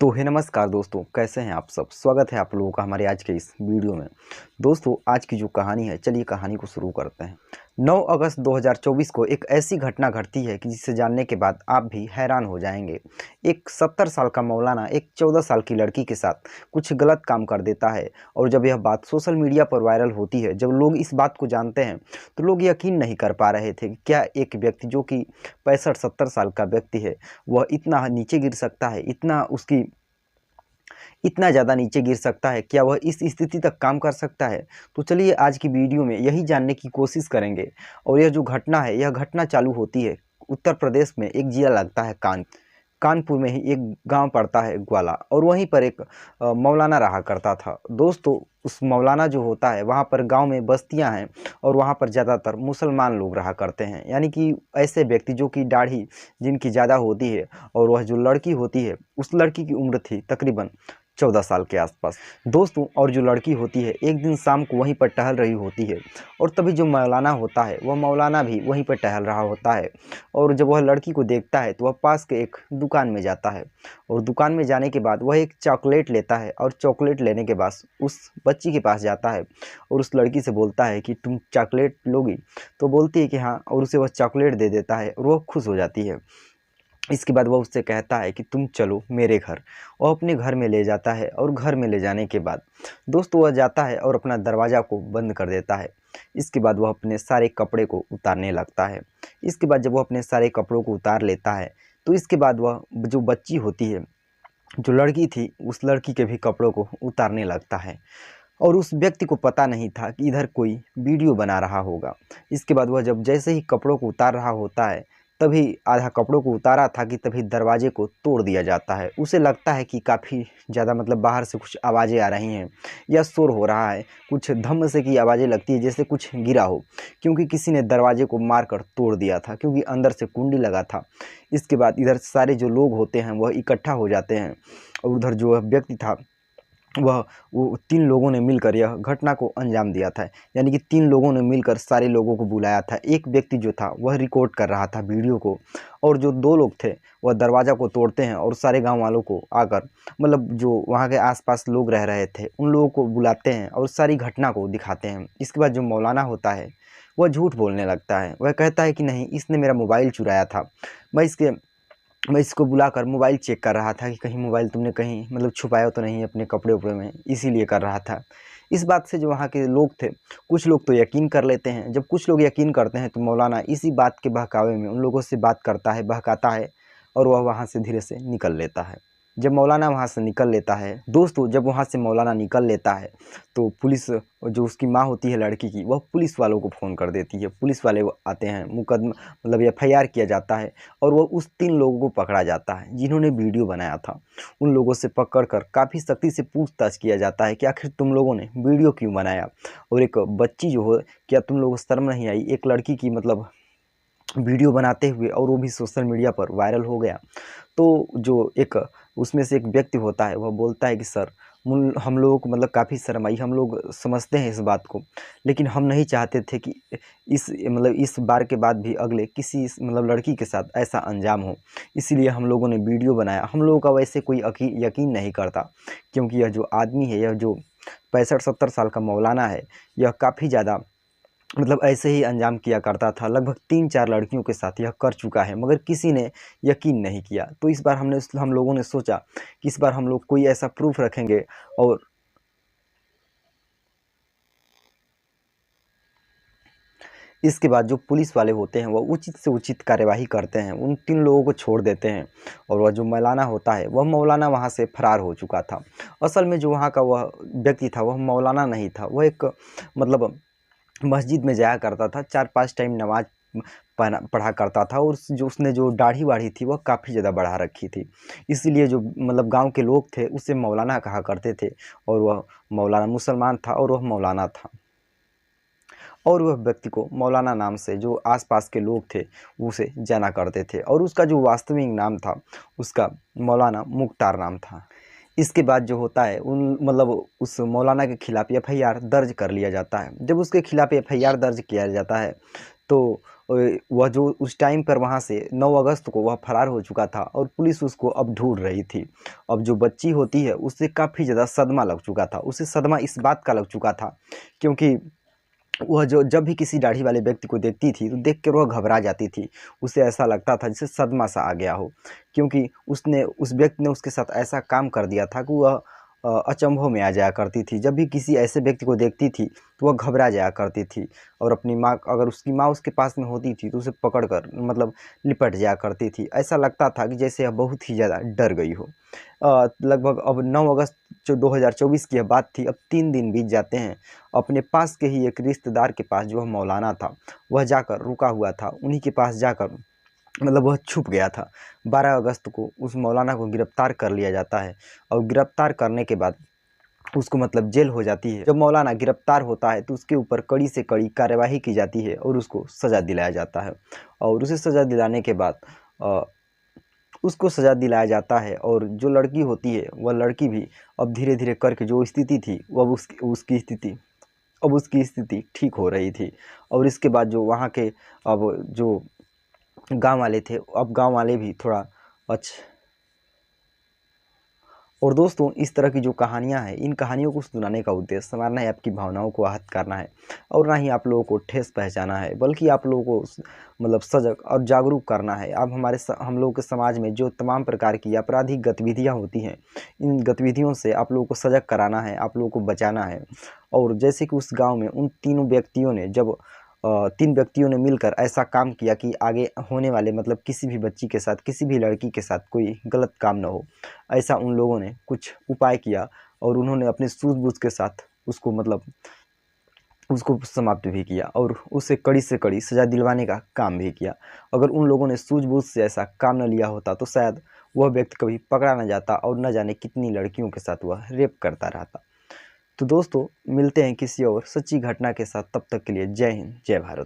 तो हे नमस्कार दोस्तों, कैसे हैं आप सब। स्वागत है आप लोगों का हमारे आज के इस वीडियो में। दोस्तों, आज की जो कहानी है, चलिए कहानी को शुरू करते हैं। 9 अगस्त 2024 को एक ऐसी घटना घटती है कि जिसे जानने के बाद आप भी हैरान हो जाएंगे। एक 70 साल का मौलाना एक 14 साल की लड़की के साथ कुछ गलत काम कर देता है। और जब यह बात सोशल मीडिया पर वायरल होती है, जब लोग इस बात को जानते हैं, तो लोग यकीन नहीं कर पा रहे थे कि क्या एक व्यक्ति जो कि 65-70 साल का व्यक्ति है, वह इतना नीचे गिर सकता है, इतना ज़्यादा नीचे गिर सकता है, क्या वह इस स्थिति तक काम कर सकता है। तो चलिए आज की वीडियो में यही जानने की कोशिश करेंगे। और यह जो घटना है, यह घटना चालू होती है उत्तर प्रदेश में। एक जिला लगता है कानपुर में ही एक गांव पड़ता है ग्वाला, और वहीं पर एक मौलाना रहा करता था। दोस्तों, उस मौलाना जो होता है, वहाँ पर गांव में बस्तियां हैं और वहाँ पर ज़्यादातर मुसलमान लोग रहा करते हैं, यानी कि ऐसे व्यक्ति जो कि दाढ़ी जिनकी ज़्यादा होती है। और वह जो लड़की होती है, उस लड़की की उम्र थी तकरीबन 14 साल के आसपास। दोस्तों, और जो लड़की होती है, एक दिन शाम को वहीं पर टहल रही होती है, और तभी जो मौलाना होता है, वह मौलाना भी वहीं पर टहल रहा होता है। और जब वह लड़की को देखता है तो वह पास के एक दुकान में जाता है, और दुकान में जाने के बाद वह एक चॉकलेट लेता है, और चॉकलेट लेने के बाद उस बच्ची के पास जाता है और उस लड़की से बोलता है कि तुम चॉकलेट लोगी। तो बोलती है कि हाँ, और उसे वह चॉकलेट दे देता है और वह खुश हो जाती है। इसके बाद वह उससे कहता है कि तुम चलो मेरे घर। वह अपने घर में ले जाता है, और घर में ले जाने के बाद दोस्तों वह जाता है और अपना दरवाज़ा को बंद कर देता है। इसके बाद वह अपने सारे कपड़े को उतारने लगता है। इसके बाद जब वह अपने सारे कपड़ों को उतार लेता है, तो इसके बाद वह जो बच्ची होती है, जो लड़की थी, उस लड़की के भी कपड़ों को उतारने लगता है। और उस व्यक्ति को पता नहीं था कि इधर कोई वीडियो बना रहा होगा। इसके बाद वह जब जैसे ही कपड़ों को उतार रहा होता है, तभी आधा कपड़ों को उतारा था कि तभी दरवाजे को तोड़ दिया जाता है। उसे लगता है कि काफ़ी ज़्यादा मतलब बाहर से कुछ आवाज़ें आ रही हैं या शोर हो रहा है, कुछ धम्म से की आवाज़ें लगती है जैसे कुछ गिरा हो, क्योंकि किसी ने दरवाजे को मार कर तोड़ दिया था, क्योंकि अंदर से कुंडी लगा था। इसके बाद इधर सारे जो लोग होते हैं वह इकट्ठा हो जाते हैं, और उधर जो व्यक्ति था, वह वो 3 लोगों ने मिलकर यह घटना को अंजाम दिया था। यानी कि 3 लोगों ने मिलकर सारे लोगों को बुलाया था। एक व्यक्ति जो था वह रिकॉर्ड कर रहा था वीडियो को, और जो 2 लोग थे वह दरवाज़ा को तोड़ते हैं और सारे गाँव वालों को आकर, मतलब जो वहाँ के आस-पास लोग रह रहे थे, उन लोगों को बुलाते हैं और सारी घटना को दिखाते हैं। इसके बाद जो मौलाना होता है, वह झूठ बोलने लगता है। वह कहता है कि नहीं, इसने मेरा मोबाइल चुराया था। मैं इसके मैं इसको बुलाकर मोबाइल चेक कर रहा था कि कहीं मोबाइल तुमने कहीं मतलब छुपाया तो नहीं अपने कपड़े-उपड़े में, इसीलिए कर रहा था। इस बात से जो वहाँ के लोग थे, कुछ लोग तो यकीन कर लेते हैं। जब कुछ लोग यकीन करते हैं, तो मौलाना इसी बात के बहकावे में उन लोगों से बात करता है, बहकाता है, और वह वहाँ से धीरे से निकल लेता है। जब मौलाना वहाँ से निकल लेता है दोस्तों, जब वहाँ से मौलाना निकल लेता है, तो पुलिस, जो उसकी माँ होती है लड़की की, वह पुलिस वालों को फ़ोन कर देती है। पुलिस वाले वो आते हैं, मुकदमा मतलब एफआईआर किया जाता है, और वो उस 3 लोगों को पकड़ा जाता है जिन्होंने वीडियो बनाया था। उन लोगों से पकड़ कर काफ़ी सख्ती से पूछताछ किया जाता है कि आखिर तुम लोगों ने वीडियो क्यों बनाया। और एक बच्ची जो हो, क्या तुम लोगों को शर्म नहीं आई एक लड़की की मतलब वीडियो बनाते हुए, और वो भी सोशल मीडिया पर वायरल हो गया। तो जो एक उसमें से एक व्यक्ति होता है, वह बोलता है कि सर, हम लोगों को मतलब काफ़ी शर्म आई, हम लोग समझते हैं इस बात को, लेकिन हम नहीं चाहते थे कि इस बार के बाद भी अगले किसी मतलब लड़की के साथ ऐसा अंजाम हो। इसीलिए हम लोगों ने वीडियो बनाया। हम लोगों का वैसे कोई यकीन नहीं करता, क्योंकि यह जो आदमी है, यह जो 65-70 साल का मौलाना है, यह काफ़ी ज़्यादा मतलब ऐसे ही अंजाम किया करता था। लगभग 3-4 लड़कियों के साथ यह कर चुका है, मगर किसी ने यकीन नहीं किया। तो इस बार हम लोगों ने सोचा कि इस बार हम लोग कोई ऐसा प्रूफ रखेंगे, और इसके बाद जो पुलिस वाले होते हैं, वह उचित से उचित कार्यवाही करते हैं, उन 3 लोगों को छोड़ देते हैं। और वह जो मौलाना होता है, वह मौलाना वहाँ से फरार हो चुका था। असल में जो वहाँ का वह व्यक्ति था, वह मौलाना नहीं था, वह एक मतलब मस्जिद में जाया करता था, 4-5 टाइम नमाज़ पढ़ा करता था, और जो उसने जो दाढ़ी-वाढ़ी थी, वह काफ़ी ज़्यादा बढ़ा रखी थी। इसीलिए जो मतलब गाँव के लोग थे, उसे मौलाना कहा करते थे, और वह मौलाना मुसलमान था, और वह मौलाना था। और वह व्यक्ति को मौलाना नाम से जो आस-पास के लोग थे, उसे जाना करते थे, और उसका जो वास्तविक नाम था, उसका मौलाना मुख्तार नाम था। इसके बाद जो होता है, उन मतलब उस मौलाना के खिलाफ़ एफआईआर दर्ज कर लिया जाता है। जब उसके खिलाफ़ एफआईआर दर्ज किया जाता है, तो वह जो उस टाइम पर वहाँ से 9 अगस्त को वह फरार हो चुका था और पुलिस उसको अब ढूंढ रही थी। अब जो बच्ची होती है उससे काफ़ी ज़्यादा सदमा लग चुका था। उसे सदमा इस बात का लग चुका था क्योंकि वह जो जब भी किसी दाढ़ी वाले व्यक्ति को देखती थी तो देख कर वह घबरा जाती थी। उसे ऐसा लगता था जैसे सदमा सा आ गया हो, क्योंकि उसने उस व्यक्ति ने उसके साथ ऐसा काम कर दिया था कि वह अचंभों में आ जाया करती थी। जब भी किसी ऐसे व्यक्ति को देखती थी तो वह घबरा जाया करती थी और अपनी माँ, अगर उसकी माँ उसके पास में होती थी तो उसे पकड़ कर मतलब लिपट जाया करती थी। ऐसा लगता था कि जैसे यह बहुत ही ज़्यादा डर गई हो। लगभग अब 9 अगस्त जो 2024 की यह बात थी, अब 3 दिन बीत जाते हैं। अपने पास के ही एक रिश्तेदार के पास जो मौलाना था वह जाकर रुका हुआ था, उन्हीं के पास जाकर मतलब वह छुप गया था। 12 अगस्त को उस मौलाना को गिरफ्तार कर लिया जाता है और गिरफ्तार करने के बाद उसको मतलब जेल हो जाती है। जब मौलाना गिरफ्तार होता है तो उसके ऊपर कड़ी से कड़ी कार्यवाही की जाती है और उसको सज़ा दिलाया जाता है। और उसे सज़ा दिलाने के बाद उसको सज़ा दिलाया जाता है और जो लड़की होती है वह लड़की भी अब धीरे धीरे करके जो स्थिति थी वह उसकी स्थिति ठीक हो रही थी। और इसके बाद जो वहाँ के अब जो गांव वाले थे, अब गांव वाले भी थोड़ा अच्छा। और दोस्तों, इस तरह की जो कहानियां हैं, इन कहानियों को सुनाने का उद्देश्य हमारा ना ही आपकी भावनाओं को आहत करना है और ना ही आप लोगों को ठेस पहचाना है, बल्कि आप लोगों को मतलब सजग और जागरूक करना है। अब हम लोगों के समाज में जो तमाम प्रकार की आपराधिक गतिविधियां होती हैं, इन गतिविधियों से आप लोगों को सजग कराना है, आप लोगों को बचाना है। और जैसे कि उस गाँव में उन तीनों व्यक्तियों ने जब 3 व्यक्तियों ने मिलकर ऐसा काम किया कि आगे होने वाले मतलब किसी भी बच्ची के साथ, किसी भी लड़की के साथ कोई गलत काम ना हो, ऐसा उन लोगों ने कुछ उपाय किया और उन्होंने अपने सूझबूझ के साथ उसको मतलब उसको समाप्त भी किया और उसे कड़ी से कड़ी सज़ा दिलवाने का काम भी किया। अगर उन लोगों ने सूझबूझ से ऐसा काम न लिया होता तो शायद वह व्यक्ति कभी पकड़ा न जाता और न जाने कितनी लड़कियों के साथ वह रेप करता रहता। तो दोस्तों, मिलते हैं किसी और सच्ची घटना के साथ, तब तक के लिए जय हिंद, जय भारत।